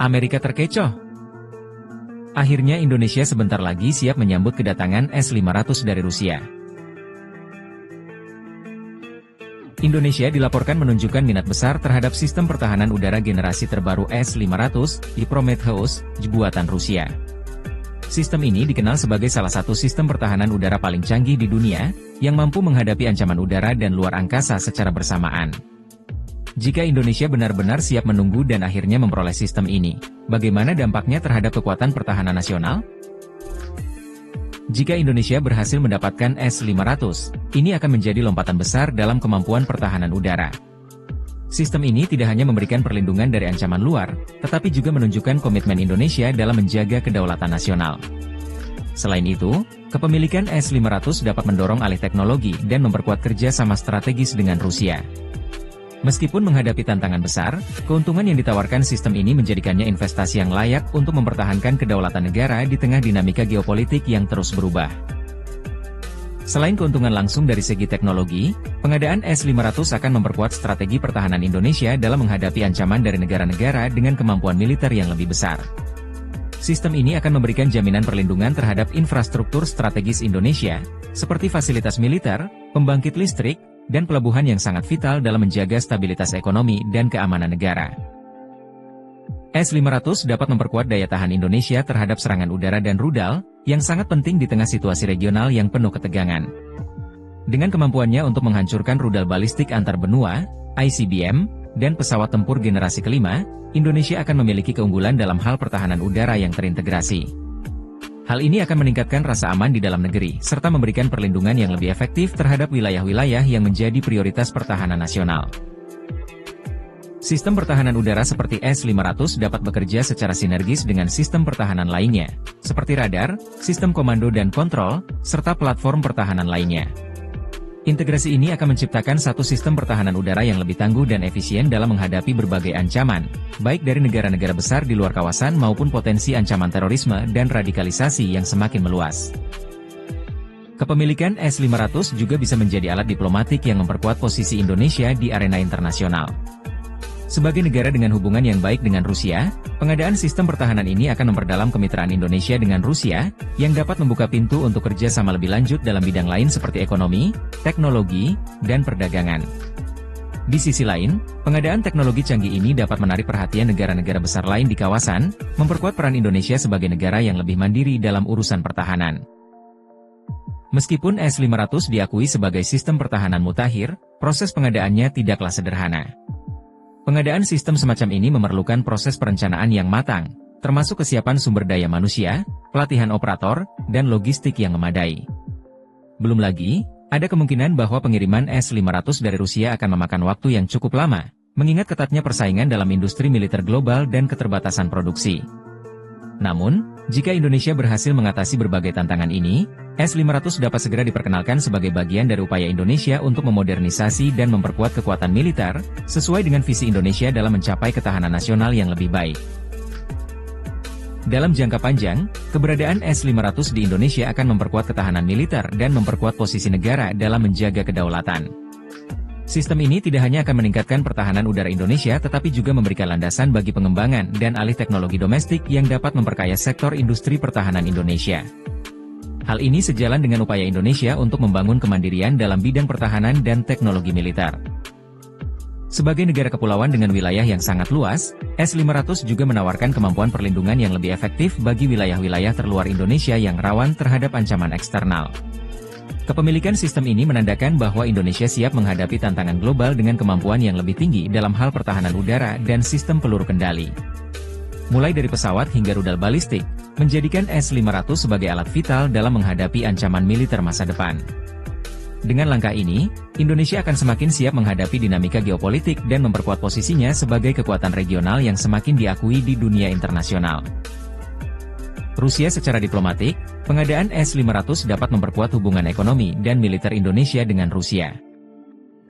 Amerika terkecoh. Akhirnya Indonesia sebentar lagi siap menyambut kedatangan S-500 dari Rusia. Indonesia dilaporkan menunjukkan minat besar terhadap sistem pertahanan udara generasi terbaru S-500 di Prometheus, buatan Rusia. Sistem ini dikenal sebagai salah satu sistem pertahanan udara paling canggih di dunia, yang mampu menghadapi ancaman udara dan luar angkasa secara bersamaan. Jika Indonesia benar-benar siap menunggu dan akhirnya memperoleh sistem ini, bagaimana dampaknya terhadap kekuatan pertahanan nasional? Jika Indonesia berhasil mendapatkan S-500, ini akan menjadi lompatan besar dalam kemampuan pertahanan udara. Sistem ini tidak hanya memberikan perlindungan dari ancaman luar, tetapi juga menunjukkan komitmen Indonesia dalam menjaga kedaulatan nasional. Selain itu, kepemilikan S-500 dapat mendorong alih teknologi dan memperkuat kerja sama strategis dengan Rusia. Meskipun menghadapi tantangan besar, keuntungan yang ditawarkan sistem ini menjadikannya investasi yang layak untuk mempertahankan kedaulatan negara di tengah dinamika geopolitik yang terus berubah. Selain keuntungan langsung dari segi teknologi, pengadaan S-500 akan memperkuat strategi pertahanan Indonesia dalam menghadapi ancaman dari negara-negara dengan kemampuan militer yang lebih besar. Sistem ini akan memberikan jaminan perlindungan terhadap infrastruktur strategis Indonesia, seperti fasilitas militer, pembangkit listrik, dan pelabuhan yang sangat vital dalam menjaga stabilitas ekonomi dan keamanan negara. S-500 dapat memperkuat daya tahan Indonesia terhadap serangan udara dan rudal, yang sangat penting di tengah situasi regional yang penuh ketegangan. Dengan kemampuannya untuk menghancurkan rudal balistik antar benua, ICBM, dan pesawat tempur generasi kelima, Indonesia akan memiliki keunggulan dalam hal pertahanan udara yang terintegrasi. Hal ini akan meningkatkan rasa aman di dalam negeri, serta memberikan perlindungan yang lebih efektif terhadap wilayah-wilayah yang menjadi prioritas pertahanan nasional. Sistem pertahanan udara seperti S-500 dapat bekerja secara sinergis dengan sistem pertahanan lainnya, seperti radar, sistem komando dan kontrol, serta platform pertahanan lainnya. Integrasi ini akan menciptakan satu sistem pertahanan udara yang lebih tangguh dan efisien dalam menghadapi berbagai ancaman, baik dari negara-negara besar di luar kawasan maupun potensi ancaman terorisme dan radikalisasi yang semakin meluas. Kepemilikan S-500 juga bisa menjadi alat diplomatik yang memperkuat posisi Indonesia di arena internasional. Sebagai negara dengan hubungan yang baik dengan Rusia, pengadaan sistem pertahanan ini akan memperdalam kemitraan Indonesia dengan Rusia, yang dapat membuka pintu untuk kerja sama lebih lanjut dalam bidang lain seperti ekonomi, teknologi, dan perdagangan. Di sisi lain, pengadaan teknologi canggih ini dapat menarik perhatian negara-negara besar lain di kawasan, memperkuat peran Indonesia sebagai negara yang lebih mandiri dalam urusan pertahanan. Meskipun S-500 diakui sebagai sistem pertahanan mutakhir, proses pengadaannya tidaklah sederhana. Pengadaan sistem semacam ini memerlukan proses perencanaan yang matang, termasuk kesiapan sumber daya manusia, pelatihan operator, dan logistik yang memadai. Belum lagi, ada kemungkinan bahwa pengiriman S-500 dari Rusia akan memakan waktu yang cukup lama, mengingat ketatnya persaingan dalam industri militer global dan keterbatasan produksi. Namun, jika Indonesia berhasil mengatasi berbagai tantangan ini, S-500 dapat segera diperkenalkan sebagai bagian dari upaya Indonesia untuk memodernisasi dan memperkuat kekuatan militer, sesuai dengan visi Indonesia dalam mencapai ketahanan nasional yang lebih baik. Dalam jangka panjang, keberadaan S-500 di Indonesia akan memperkuat ketahanan militer dan memperkuat posisi negara dalam menjaga kedaulatan. Sistem ini tidak hanya akan meningkatkan pertahanan udara Indonesia tetapi juga memberikan landasan bagi pengembangan dan alih teknologi domestik yang dapat memperkaya sektor industri pertahanan Indonesia. Hal ini sejalan dengan upaya Indonesia untuk membangun kemandirian dalam bidang pertahanan dan teknologi militer. Sebagai negara kepulauan dengan wilayah yang sangat luas, S-500 juga menawarkan kemampuan perlindungan yang lebih efektif bagi wilayah-wilayah terluar Indonesia yang rawan terhadap ancaman eksternal. Kepemilikan sistem ini menandakan bahwa Indonesia siap menghadapi tantangan global dengan kemampuan yang lebih tinggi dalam hal pertahanan udara dan sistem peluru kendali. Mulai dari pesawat hingga rudal balistik, menjadikan S-500 sebagai alat vital dalam menghadapi ancaman militer masa depan. Dengan langkah ini, Indonesia akan semakin siap menghadapi dinamika geopolitik dan memperkuat posisinya sebagai kekuatan regional yang semakin diakui di dunia internasional. Rusia secara diplomatik, pengadaan S-500 dapat memperkuat hubungan ekonomi dan militer Indonesia dengan Rusia.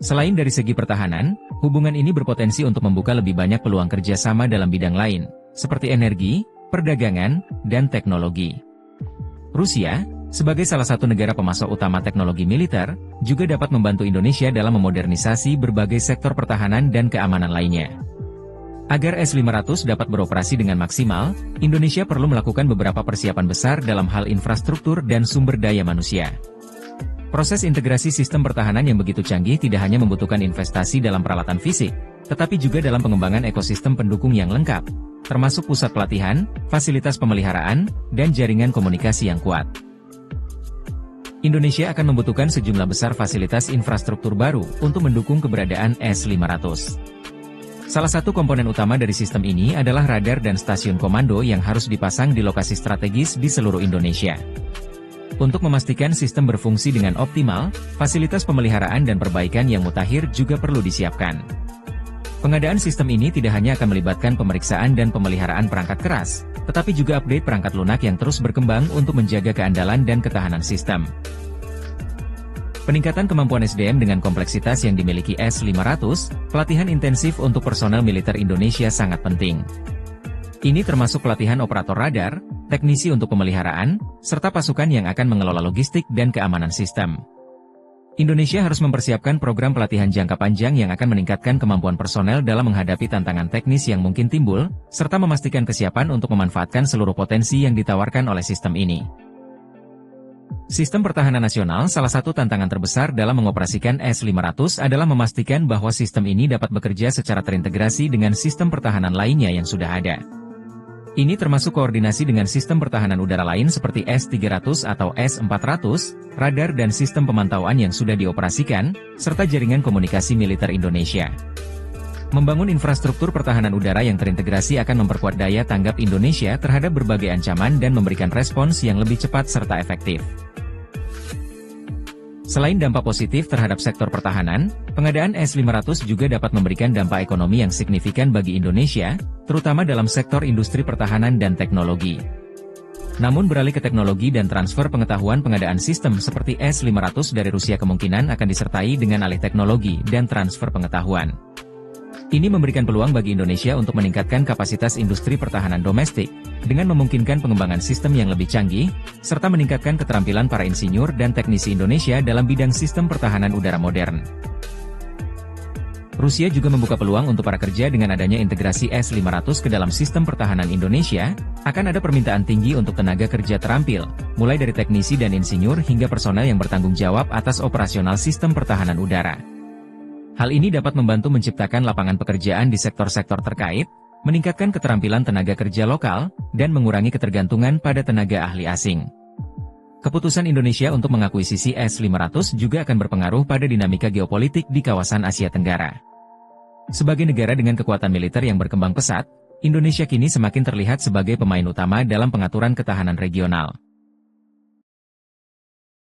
Selain dari segi pertahanan, hubungan ini berpotensi untuk membuka lebih banyak peluang kerjasama dalam bidang lain, seperti energi, perdagangan, dan teknologi. Rusia, sebagai salah satu negara pemasok utama teknologi militer, juga dapat membantu Indonesia dalam memodernisasi berbagai sektor pertahanan dan keamanan lainnya. Agar S-500 dapat beroperasi dengan maksimal, Indonesia perlu melakukan beberapa persiapan besar dalam hal infrastruktur dan sumber daya manusia. Proses integrasi sistem pertahanan yang begitu canggih tidak hanya membutuhkan investasi dalam peralatan fisik, tetapi juga dalam pengembangan ekosistem pendukung yang lengkap, termasuk pusat pelatihan, fasilitas pemeliharaan, dan jaringan komunikasi yang kuat. Indonesia akan membutuhkan sejumlah besar fasilitas infrastruktur baru untuk mendukung keberadaan S-500. Salah satu komponen utama dari sistem ini adalah radar dan stasiun komando yang harus dipasang di lokasi strategis di seluruh Indonesia. Untuk memastikan sistem berfungsi dengan optimal, fasilitas pemeliharaan dan perbaikan yang mutakhir juga perlu disiapkan. Pengadaan sistem ini tidak hanya akan melibatkan pemeriksaan dan pemeliharaan perangkat keras, tetapi juga update perangkat lunak yang terus berkembang untuk menjaga keandalan dan ketahanan sistem. Peningkatan kemampuan SDM dengan kompleksitas yang dimiliki S-500, pelatihan intensif untuk personel militer Indonesia sangat penting. Ini termasuk pelatihan operator radar, teknisi untuk pemeliharaan, serta pasukan yang akan mengelola logistik dan keamanan sistem. Indonesia harus mempersiapkan program pelatihan jangka panjang yang akan meningkatkan kemampuan personel dalam menghadapi tantangan teknis yang mungkin timbul, serta memastikan kesiapan untuk memanfaatkan seluruh potensi yang ditawarkan oleh sistem ini. Sistem pertahanan nasional salah satu tantangan terbesar dalam mengoperasikan S-500 adalah memastikan bahwa sistem ini dapat bekerja secara terintegrasi dengan sistem pertahanan lainnya yang sudah ada. Ini termasuk koordinasi dengan sistem pertahanan udara lain seperti S-300 atau S-400, radar dan sistem pemantauan yang sudah dioperasikan, serta jaringan komunikasi militer Indonesia. Membangun infrastruktur pertahanan udara yang terintegrasi akan memperkuat daya tanggap Indonesia terhadap berbagai ancaman dan memberikan respons yang lebih cepat serta efektif. Selain dampak positif terhadap sektor pertahanan, pengadaan S-500 juga dapat memberikan dampak ekonomi yang signifikan bagi Indonesia, terutama dalam sektor industri pertahanan dan teknologi. Namun beralih ke teknologi dan transfer pengetahuan pengadaan sistem seperti S-500 dari Rusia kemungkinan akan disertai dengan alih teknologi dan transfer pengetahuan. Ini memberikan peluang bagi Indonesia untuk meningkatkan kapasitas industri pertahanan domestik, dengan memungkinkan pengembangan sistem yang lebih canggih, serta meningkatkan keterampilan para insinyur dan teknisi Indonesia dalam bidang sistem pertahanan udara modern. Rusia juga membuka peluang untuk para kerja dengan adanya integrasi S-500 ke dalam sistem pertahanan Indonesia, akan ada permintaan tinggi untuk tenaga kerja terampil, mulai dari teknisi dan insinyur hingga personel yang bertanggung jawab atas operasional sistem pertahanan udara. Hal ini dapat membantu menciptakan lapangan pekerjaan di sektor-sektor terkait, meningkatkan keterampilan tenaga kerja lokal, dan mengurangi ketergantungan pada tenaga ahli asing. Keputusan Indonesia untuk mengakuisisi S-500 juga akan berpengaruh pada dinamika geopolitik di kawasan Asia Tenggara. Sebagai negara dengan kekuatan militer yang berkembang pesat, Indonesia kini semakin terlihat sebagai pemain utama dalam pengaturan ketahanan regional.